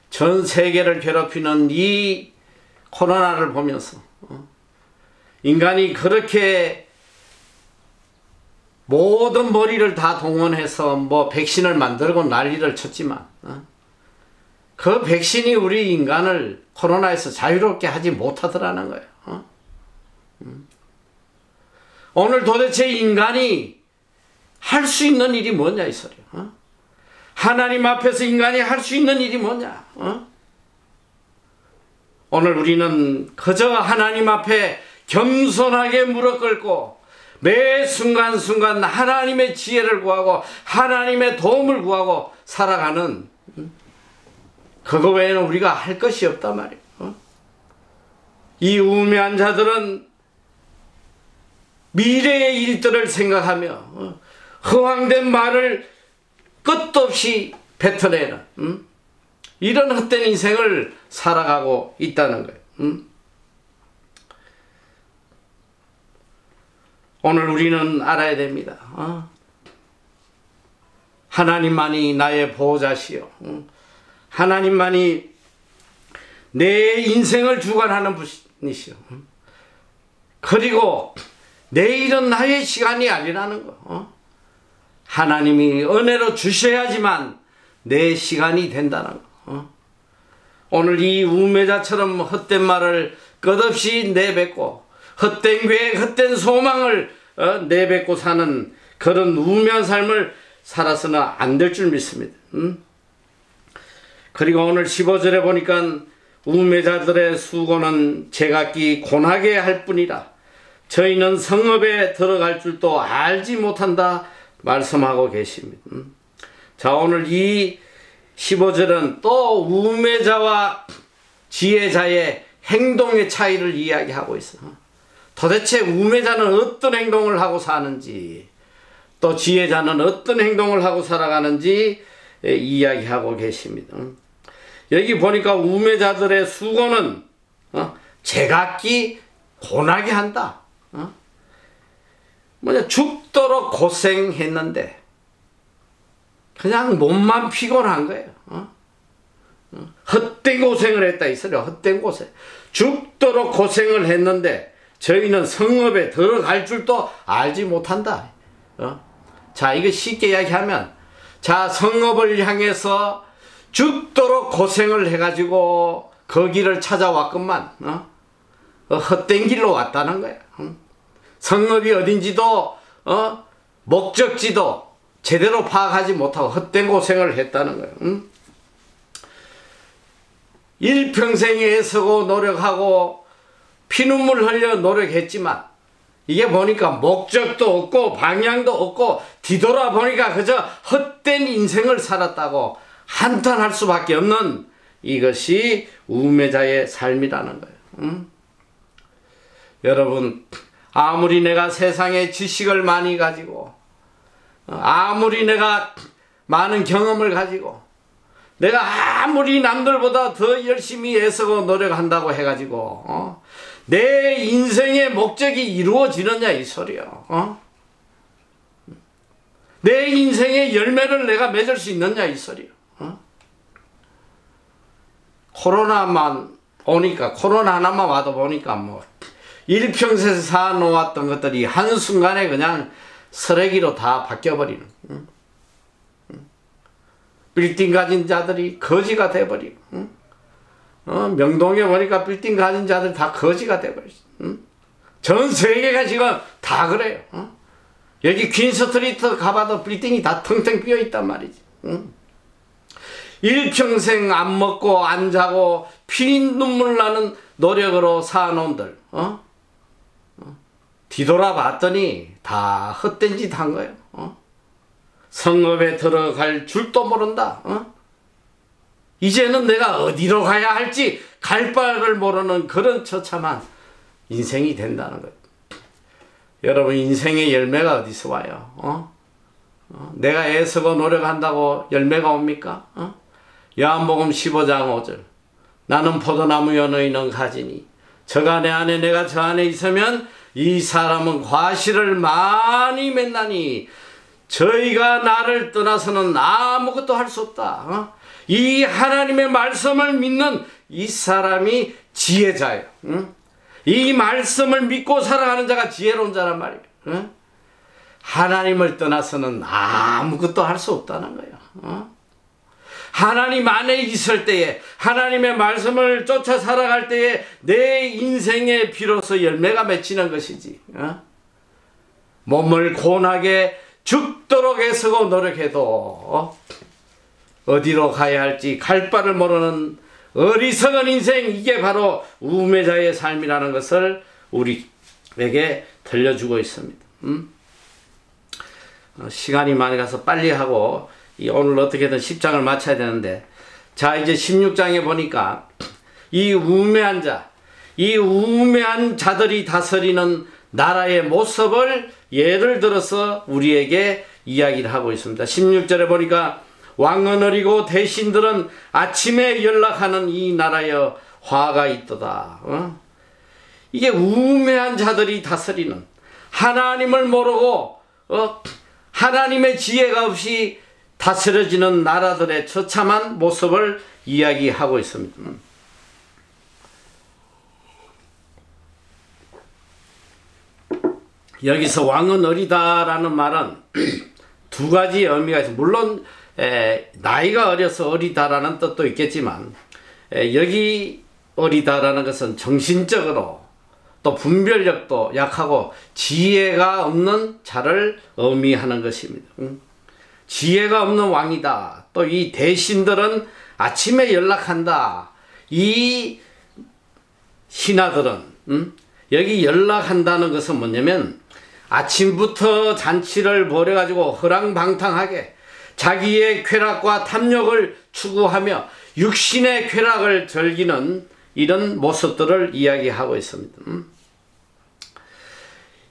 전 세계를 괴롭히는 이 코로나를 보면서 인간이 그렇게 모든 머리를 다 동원해서 뭐 백신을 만들고 난리를 쳤지만 그 백신이 우리 인간을 코로나에서 자유롭게 하지 못하더라는 거예요. 오늘 도대체 인간이 할 수 있는 일이 뭐냐 이 소리야. 하나님 앞에서 인간이 할 수 있는 일이 뭐냐. 오늘 우리는 그저 하나님 앞에 겸손하게 무릎 꿇고 매 순간순간 하나님의 지혜를 구하고 하나님의 도움을 구하고 살아가는 그거 외에는 우리가 할 것이 없단 말이에요. 이 우매한 자들은 미래의 일들을 생각하며 허황된 말을 끝도 없이 뱉어내는 이런 헛된 인생을 살아가고 있다는 거예요. 오늘 우리는 알아야 됩니다. 하나님만이 나의 보호자시요. 하나님만이 내 인생을 주관하는 분이시요. 그리고 내일은 나의 시간이 아니라는 거. 하나님이 은혜로 주셔야지만 내 시간이 된다는 거. 오늘 이 우매자처럼 헛된 말을 끝없이 내뱉고 헛된 계획, 헛된 소망을 내뱉고 사는 그런 우매한 삶을 살아서는 안 될 줄 믿습니다. 그리고 오늘 15절에 보니까 우매자들의 수고는 제각기 고나게 할 뿐이라 저희는 성읍에 들어갈 줄도 알지 못한다 말씀하고 계십니다. 자, 오늘 이 15절은 또 우매자와 지혜자의 행동의 차이를 이야기하고 있어. 도대체 우매자는 어떤 행동을 하고 사는지 또 지혜자는 어떤 행동을 하고 살아가는지 이야기하고 계십니다. 여기 보니까 우매자들의 수고는 제각기 고나게 한다. 뭐냐, 죽도록 고생했는데 그냥 몸만 피곤한 거예요. 헛된 고생을 했다 이 소리야. 헛된 고생. 죽도록 고생을 했는데 저희는 성읍에 들어갈 줄도 알지 못한다. 자, 이거 쉽게 이야기하면, 자, 성읍을 향해서 죽도록 고생을 해가지고 거기를 찾아왔건만 헛된 길로 왔다는 거야. 성읍이 어딘지도 목적지도 제대로 파악하지 못하고 헛된 고생을 했다는 거예요. 일평생 애쓰고 노력하고 피눈물 흘려 노력했지만 이게 보니까 목적도 없고 방향도 없고 뒤돌아보니까 그저 헛된 인생을 살았다고 한탄할 수밖에 없는 이것이 우매자의 삶이라는 거예요. 여러분, 아무리 내가 세상에 지식을 많이 가지고 아무리 내가 많은 경험을 가지고 내가 아무리 남들보다 더 열심히 애쓰고 노력한다고 해가지고 내 인생의 목적이 이루어지느냐 이 소리요. 내 인생의 열매를 내가 맺을 수 있느냐 이 소리요. 코로나만 오니까, 코로나 하나만 와도 보니까 뭐 일평생 사놓았던 것들이 한순간에 그냥 쓰레기로 다 바뀌어버리는, 빌딩 가진 자들이 거지가 돼버리고, 명동에 보니까 빌딩 가진 자들이 다 거지가 돼버렸어. 전 세계가 지금 다 그래요. 여기 퀸스트리트 가봐도 빌딩이 다 텅텅 비어있단 말이지. 일평생 안 먹고 안 자고 피눈물 나는 노력으로 사놓은들 뒤돌아봤더니 다 헛된 짓 한 거예요. 성읍에 들어갈 줄도 모른다. 이제는 내가 어디로 가야 할지 갈 바를 모르는 그런 처참한 인생이 된다는 거예요. 여러분, 인생의 열매가 어디서 와요? 내가 애쓰고 노력한다고 열매가 옵니까? 요한복음 15장 5절. 나는 포도나무 너희는 가지니 저가 내 안에 내가 저 안에 있으면 이 사람은 과실을 많이 맺나니 저희가 나를 떠나서는 아무것도 할 수 없다. 이 하나님의 말씀을 믿는 이 사람이 지혜자예요. 응? 이 말씀을 믿고 살아가는 자가 지혜로운 자란 말이에요. 응? 하나님을 떠나서는 아무것도 할 수 없다는 거예요. 어? 하나님 안에 있을 때에, 하나님의 말씀을 쫓아 살아갈 때에 내 인생에 비로소 열매가 맺히는 것이지. 어? 몸을 고나게 죽도록 애쓰고 노력해도 어디로 가야 할지 갈 바를 모르는 어리석은 인생, 이게 바로 우매자의 삶이라는 것을 우리에게 들려주고 있습니다. 시간이 많이 가서 빨리 하고 오늘 어떻게든 10장을 마쳐야 되는데, 자 이제 16장에 보니까 이 우매한 자, 이 우매한 자들이 다스리는 나라의 모습을 예를 들어서 우리에게 이야기를 하고 있습니다. 16절에 보니까 왕은 어리고 대신들은 아침에 연락하는 이 나라여 화가 있도다. 이게 우매한 자들이 다스리는, 하나님을 모르고 하나님의 지혜가 없이 다스려지는 나라들의 처참한 모습을 이야기하고 있습니다. 여기서 왕은 어리다라는 말은 두 가지 의미가 있습니다. 물론 나이가 어려서 어리다라는 뜻도 있겠지만, 여기 어리다라는 것은 정신적으로 또 분별력도 약하고 지혜가 없는 자를 의미하는 것입니다. 지혜가 없는 왕이다. 또 이 대신들은 아침에 연락한다. 이 신하들은 여기 연락한다는 것은 뭐냐면, 아침부터 잔치를 벌여가지고 허랑방탕하게 자기의 쾌락과 탐욕을 추구하며 육신의 쾌락을 즐기는 이런 모습들을 이야기하고 있습니다.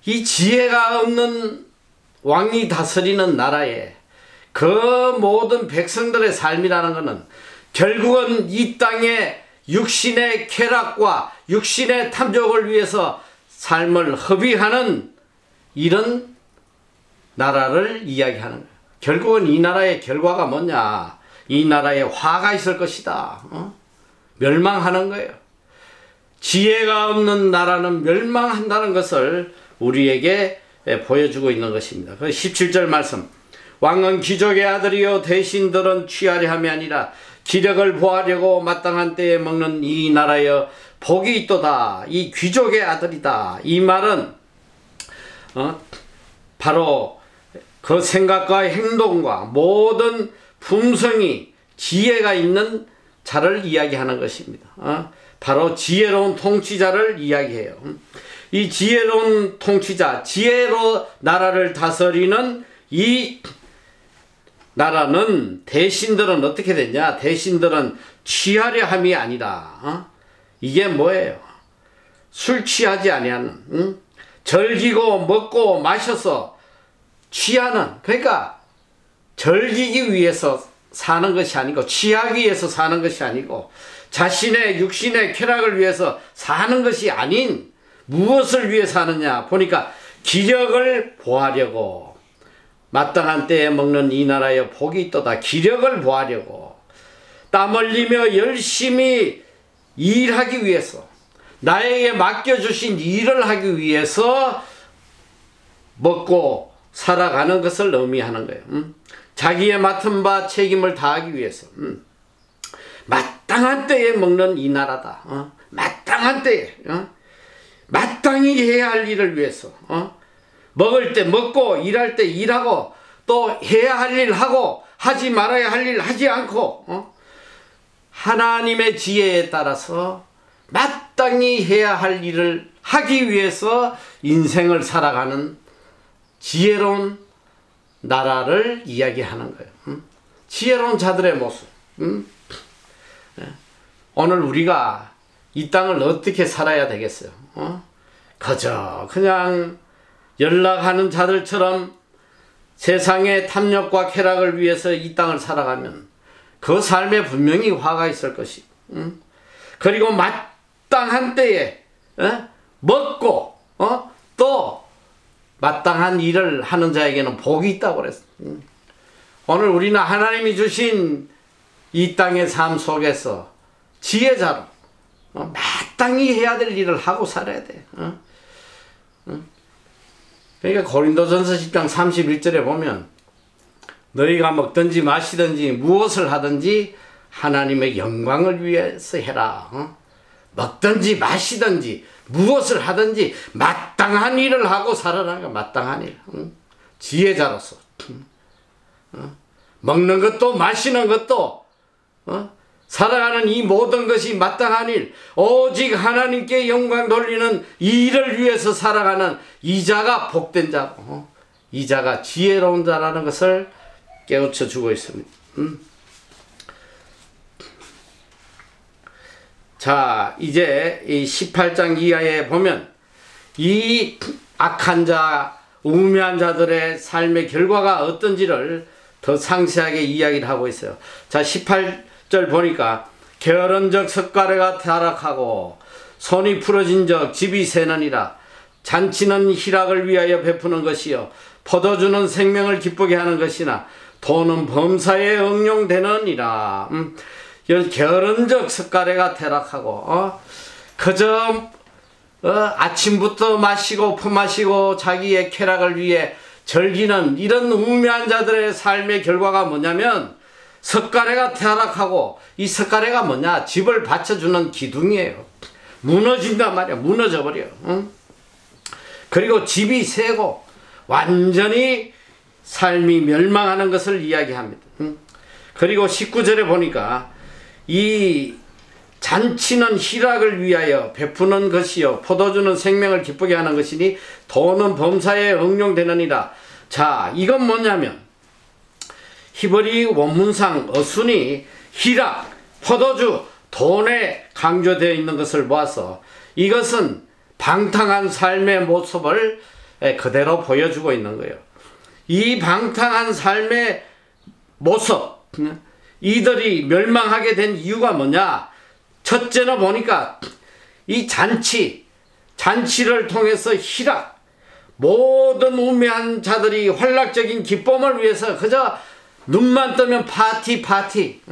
이 지혜가 없는 왕이 다스리는 나라에 그 모든 백성들의 삶이라는 것은 결국은 이 땅에 육신의 쾌락과 육신의 탐욕을 위해서 삶을 허비하는 이런 나라를 이야기하는 거예요. 결국은 이 나라의 결과가 뭐냐? 이 나라에 화가 있을 것이다. 멸망하는 거예요. 지혜가 없는 나라는 멸망한다는 것을 우리에게 보여주고 있는 것입니다. 17절 말씀, 왕은 귀족의 아들이요 대신들은 취하려 함이 아니라 기력을 보하려고 마땅한 때에 먹는 이 나라여 복이 있도다. 이 귀족의 아들이다. 이 말은 바로 그 생각과 행동과 모든 품성이 지혜가 있는 자를 이야기하는 것입니다. 바로 지혜로운 통치자를 이야기해요. 이 지혜로운 통치자, 지혜로 나라를 다스리는 이 나라는, 대신들은 어떻게 됐냐? 대신들은 취하려 함이 아니라, 이게 뭐예요? 술 취하지 아니하는, 즐기고 먹고 마셔서 취하는, 그러니까 즐기기 위해서 사는 것이 아니고, 취하기 위해서 사는 것이 아니고, 자신의 육신의 쾌락을 위해서 사는 것이 아닌 무엇을 위해 사느냐 보니까 기력을 보하려고, 마땅한 때에 먹는 이 나라에 복이 있도다. 기력을 보하려고 땀 흘리며 열심히 일하기 위해서, 나에게 맡겨주신 일을 하기 위해서 먹고 살아가는 것을 의미하는 거예요. 자기의 맡은 바 책임을 다하기 위해서 마땅한 때에 먹는 이 나라다. 마땅한 때에 마땅히 해야 할 일을 위해서, 먹을 때 먹고 일할 때 일하고 또 해야 할 일 하고 하지 말아야 할 일 하지 않고 하나님의 지혜에 따라서 마땅히 해야 할 일을 하기 위해서 인생을 살아가는 지혜로운 나라를 이야기하는 거예요. 지혜로운 자들의 모습. 오늘 우리가 이 땅을 어떻게 살아야 되겠어요? 그저 그냥 연락하는 자들처럼 세상의 탐욕과 쾌락을 위해서 이 땅을 살아가면 그 삶에 분명히 화가 있을 것이. 그리고 마땅한 때에 먹고 또 마땅한 일을 하는 자에게는 복이 있다고 그랬어요. 오늘 우리는 하나님이 주신 이 땅의 삶 속에서 지혜자로 마땅히 해야 될 일을 하고 살아야 돼. 그러니까 고린도전서 10장 31절에 보면 너희가 먹든지 마시든지 무엇을 하든지 하나님의 영광을 위해서 해라. 먹든지 마시든지 무엇을 하든지 마땅한 일을 하고 살아라. 마땅한 일. 지혜자로서 먹는 것도 마시는 것도 살아가는 이 모든 것이 마땅한 일, 오직 하나님께 영광 돌리는 이 일을 위해서 살아가는 이자가 복된 자고 이자가 지혜로운 자라는 것을 깨우쳐 주고 있습니다. 자, 이제 이 18장 이하에 보면 이 악한 자, 우매한 자들의 삶의 결과가 어떤지를 더 상세하게 이야기를 하고 있어요. 자, 18절 보니까 게으른적 석가래가 타락하고 손이 부러진적 집이 새느니라. 잔치는 희락을 위하여 베푸는 것이요 포도주는 생명을 기쁘게 하는 것이나 돈은 범사에 응용되느니라. 게으른적 석가래가 타락하고 그저 아침부터 마시고 퍼마시고 자기의 쾌락을 위해 즐기는 이런 우매한 자들의 삶의 결과가 뭐냐면 석가래가 타락하고, 이 석가래가 뭐냐, 집을 받쳐주는 기둥이에요. 무너진단 말이야. 무너져 버려. 그리고 집이 새고 완전히 삶이 멸망하는 것을 이야기합니다. 그리고 19절에 보니까 이 잔치는 희락을 위하여 베푸는 것이요 포도주는 생명을 기쁘게 하는 것이니 돈은 범사에 응용되느니라. 자, 이건 뭐냐면 히브리 원문상 어순이 희락, 포도주, 돈에 강조되어 있는 것을 보아서 이것은 방탕한 삶의 모습을 그대로 보여주고 있는 거예요. 이 방탕한 삶의 모습, 이들이 멸망하게 된 이유가 뭐냐? 첫째는 보니까 이 잔치를 통해서 희락, 모든 우매한 자들이 환락적인 기쁨을 위해서 그저 눈만 뜨면 파티,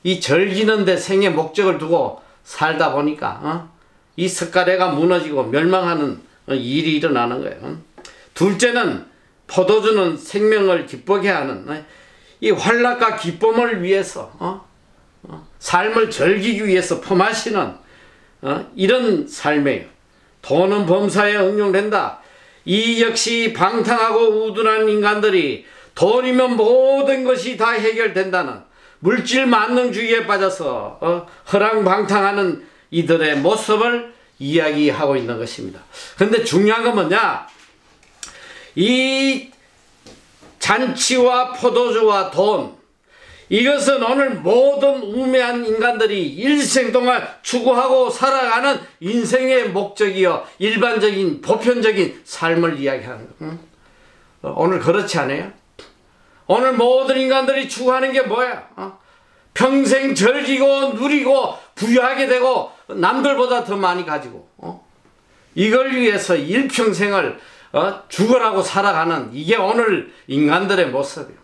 이 즐기는 데 생의 목적을 두고 살다 보니까 이 석가래가 무너지고 멸망하는 일이 일어나는 거예요. 둘째는 포도주는 생명을 기쁘게 하는 이 환락과 기쁨을 위해서 삶을 즐기기 위해서 퍼마시는 이런 삶이에요. 돈은 범사에 응용된다. 이 역시 방탕하고 우둔한 인간들이 돈이면 모든 것이 다 해결된다는 물질 만능주의에 빠져서 허랑방탕하는 이들의 모습을 이야기하고 있는 것입니다. 그런데 중요한 건 뭐냐? 이 잔치와 포도주와 돈, 이것은 오늘 모든 우매한 인간들이 일생 동안 추구하고 살아가는 인생의 목적이요 일반적인 보편적인 삶을 이야기하는 거예요. 오늘 그렇지 않아요? 오늘 모든 인간들이 추구하는 게 뭐야? 평생 즐기고 누리고 부유하게 되고 남들보다 더 많이 가지고 이걸 위해서 일평생을 죽어라고 살아가는 이게 오늘 인간들의 모습이에요.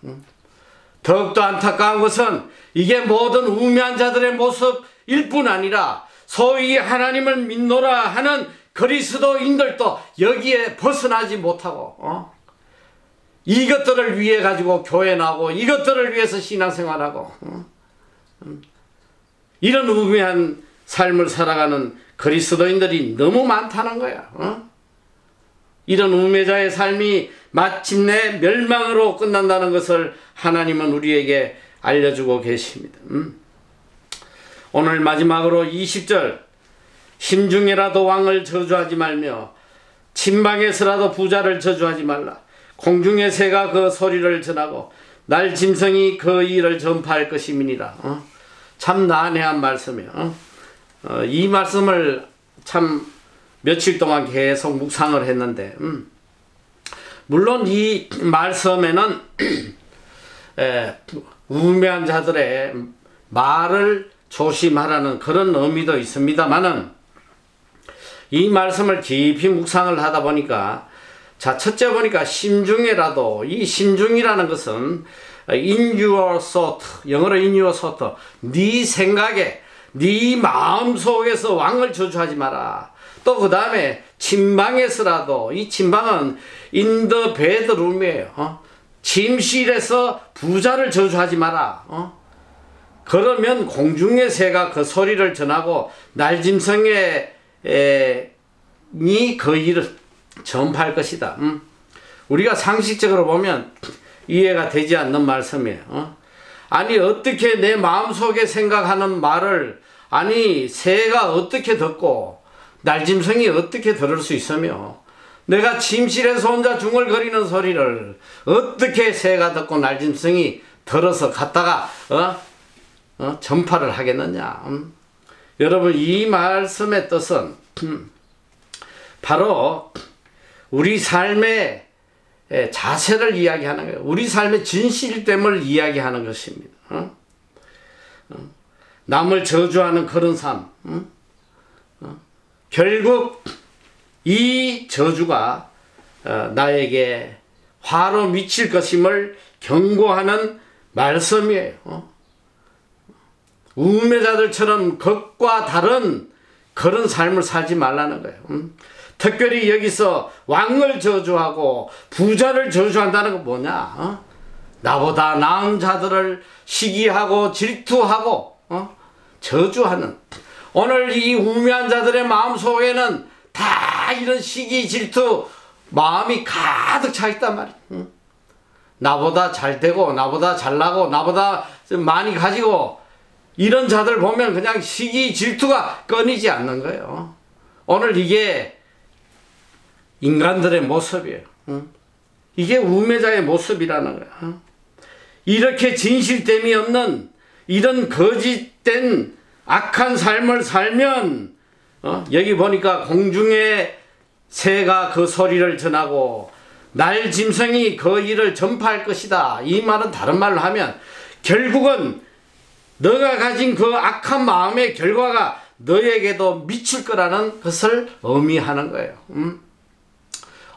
더욱더 안타까운 것은 이게 모든 우매한 자들의 모습일 뿐 아니라 소위 하나님을 믿노라 하는 그리스도인들도 여기에 벗어나지 못하고 이것들을 위해 가지고 교회 나오고 이것들을 위해서 신앙생활하고 이런 우매한 삶을 살아가는 그리스도인들이 너무 많다는 거야. 이런 우매자의 삶이 마침내 멸망으로 끝난다는 것을 하나님은 우리에게 알려주고 계십니다. 오늘 마지막으로 20절, 심중에라도 왕을 저주하지 말며 침방에서라도 부자를 저주하지 말라. 공중의 새가 그 소리를 전하고 날 짐승이 그 일을 전파할 것임이니라. 참 난해한 말씀이에요. 이 말씀을 참 며칠 동안 계속 묵상을 했는데 물론 이 말씀에는 우매한 자들의 말을 조심하라는 그런 의미도 있습니다만은 이 말씀을 깊이 묵상을 하다 보니까 자, 첫째 보니까 심중에라도, 이 심중이라는 것은 in your thought, 영어로 in your thought, 네 생각에, 네 마음속에서 왕을 저주하지 마라. 또 그 다음에 침방에서라도, 이 침방은 in the bedroom이에요. 침실에서 부자를 저주하지 마라. 그러면 공중의 새가 그 소리를 전하고 날짐승의 그 일을 전파할 것이다. 우리가 상식적으로 보면 이해가 되지 않는 말씀이에요. 아니 어떻게 내 마음속에 생각하는 말을 아니 새가 어떻게 듣고 날짐승이 어떻게 들을 수 있으며 내가 침실에서 혼자 중얼거리는 소리를 어떻게 새가 듣고 날짐승이 들어서 갔다가 전파를 하겠느냐. 여러분 이 말씀의 뜻은 바로 우리 삶의 자세를 이야기하는 거예요. 우리 삶의 진실됨을 이야기하는 것입니다. 남을 저주하는 그런 삶. 결국 이 저주가 나에게 화로 미칠 것임을 경고하는 말씀이에요. 우매자들처럼 것과 다른 그런 삶을 살지 말라는 거예요. 특별히 여기서 왕을 저주하고 부자를 저주한다는 건 뭐냐? 나보다 나은 자들을 시기하고 질투하고 저주하는, 오늘 이 우매한 자들의 마음속에는 다 이런 시기 질투 마음이 가득 차 있단 말이에요. 나보다 잘 되고 나보다 잘나고 나보다 많이 가지고 이런 자들 보면 그냥 시기 질투가 끊이지 않는 거예요. 오늘 이게 인간들의 모습이에요. 이게 우매자의 모습이라는 거야. 이렇게 진실됨이 없는 이런 거짓된 악한 삶을 살면 여기 보니까 공중의 새가 그 소리를 전하고 날짐승이 그 일을 전파할 것이다. 이 말은 다른 말로 하면 결국은 너가 가진 그 악한 마음의 결과가 너에게도 미칠 거라는 것을 의미하는 거예요.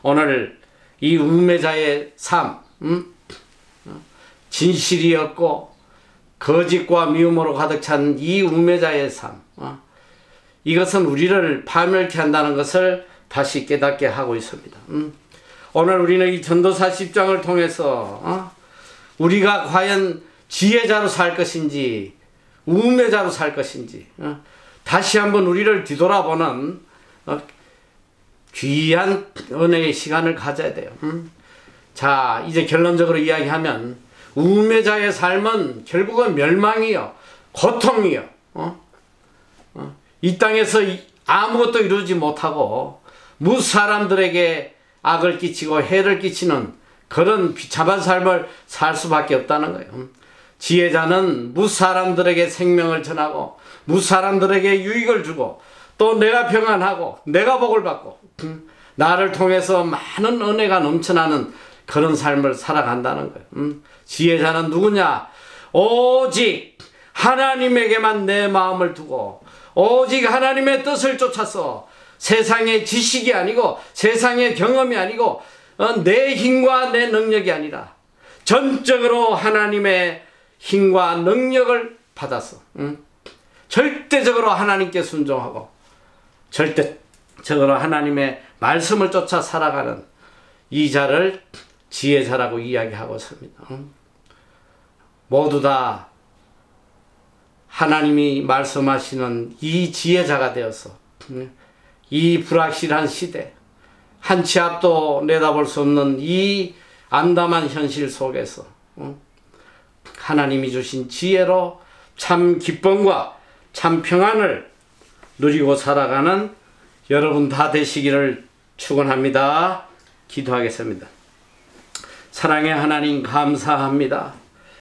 오늘 이 우매자의 삶, 진실이 없고 거짓과 미움으로 가득 찬 이 우매자의 삶, 이것은 우리를 파멸케 한다는 것을 다시 깨닫게 하고 있습니다. 오늘 우리는 이 전도사 10장을 통해서 우리가 과연 지혜자로 살 것인지 우매자로 살 것인지 다시 한번 우리를 뒤돌아보는 귀한 은혜의 시간을 가져야 돼요. 자, 이제 결론적으로 이야기하면 우매자의 삶은 결국은 멸망이요, 고통이요. 이 땅에서 아무것도 이루지 못하고 무사람들에게 악을 끼치고 해를 끼치는 그런 비참한 삶을 살 수밖에 없다는 거예요. 지혜자는 무사람들에게 생명을 전하고 무사람들에게 유익을 주고 또 내가 평안하고 내가 복을 받고 나를 통해서 많은 은혜가 넘쳐나는 그런 삶을 살아간다는 거예요. 지혜자는 누구냐? 오직 하나님에게만 내 마음을 두고 오직 하나님의 뜻을 쫓아서 세상의 지식이 아니고 세상의 경험이 아니고 내 힘과 내 능력이 아니라 전적으로 하나님의 힘과 능력을 받아서 절대적으로 하나님께 순종하고 절대적으로 하나님의 말씀을 쫓아 살아가는 이 자를 지혜자라고 이야기하고 있습니다. 모두 다 하나님이 말씀하시는 이 지혜자가 되어서 이 불확실한 시대, 한 치 앞도 내다볼 수 없는 이 암담한 현실 속에서 하나님이 주신 지혜로 참 기쁨과 참 평안을 누리고 살아가는 여러분 다 되시기를 축원합니다. 기도하겠습니다. 사랑의 하나님 감사합니다.